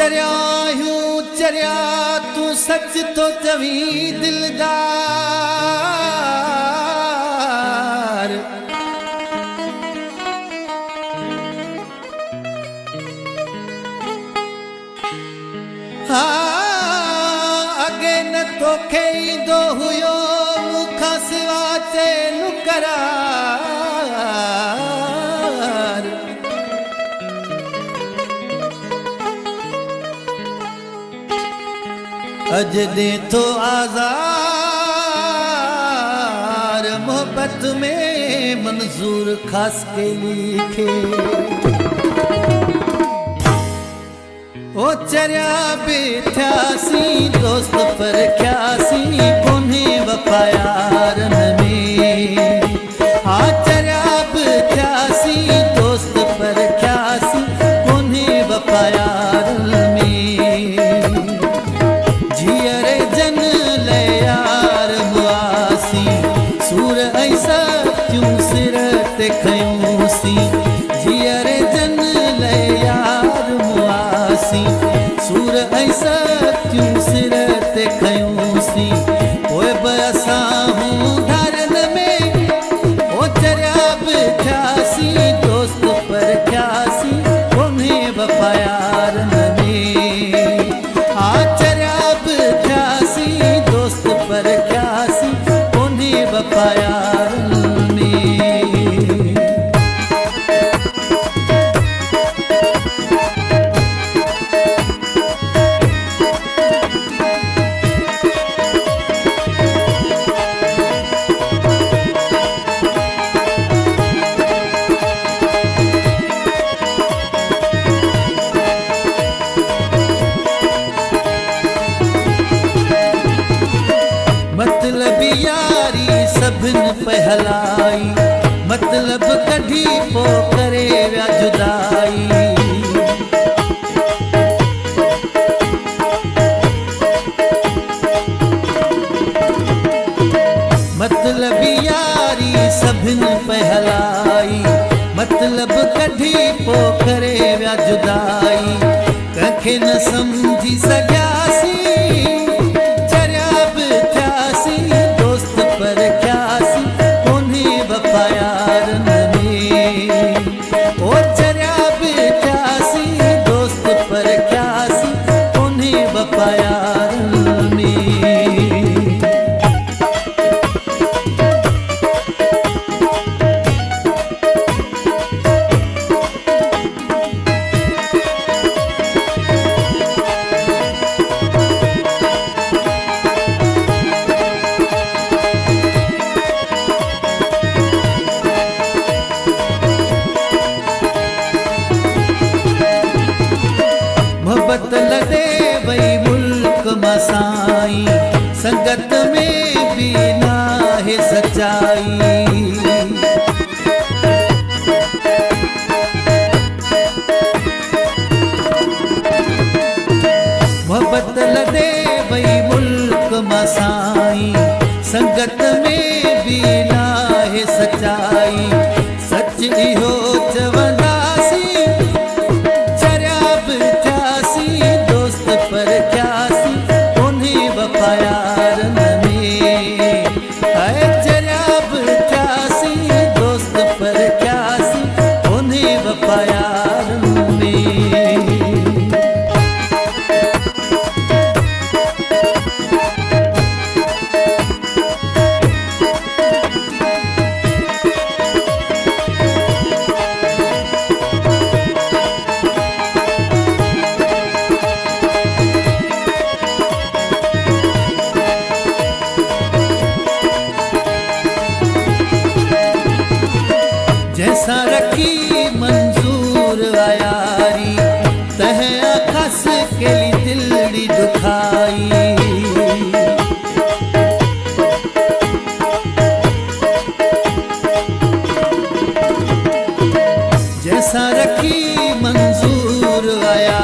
चरिया यूं चरिया तू सच तो चवी दिलदार। अगे न तोखे ईंदो हुयो मूंखां सिवा चैन करार। अज दे तो आज़ार मोहब्बत में मंजूर खास के लिखे। ओ चरिया बेठियासी दोस्त पर क्यासी कोन्हे वफा यारन में। हाँ चरिया बेठियासी दोस्त पर क्यासी कोन्हे वफा यारन में। जियरे जन ले यार हुआसी सूर ऐसा क्यों सिर ते खयूंसी। जियरे जन ले यार हुआसी सूर ऐसा क्यों सिर ते खयूंसी। ओए बसा हूँ धारन में ओ चरिया बेठियासी दोस्त पर क्यासी कोन्हे वफा यारन में। आ चरिया बेठियासी दोस्त पर क्यासी कोन्हे वफा यारन में। मतलब यारी सभिन पहलाई मतलब कढ़ी पो करे व्या जुदाई। मतलब यारी सभिन पहलाई मतलब कढ़ी पो करे व्या जुदाई। कंखे न समझी सघियासी मोहब्बत लदे वही मुल्क मसाई संगत में भी ना है सच्चाई। मोहब्बत लदे वही मुल्क मसाई संगत में भी ना है सच्चाई। सच इहो चवंदासी चरिया बेठियासी दोस्त पर क्यासी कोन्हे वफा यारन में। चरिया बेठियासी दोस्त पर क्यासी कोन्हे वफा यारन में। जैसा रखी मंजूर आयारी तह खस के ली दिलड़ी दुखाई। जैसा रखी मंजूर आया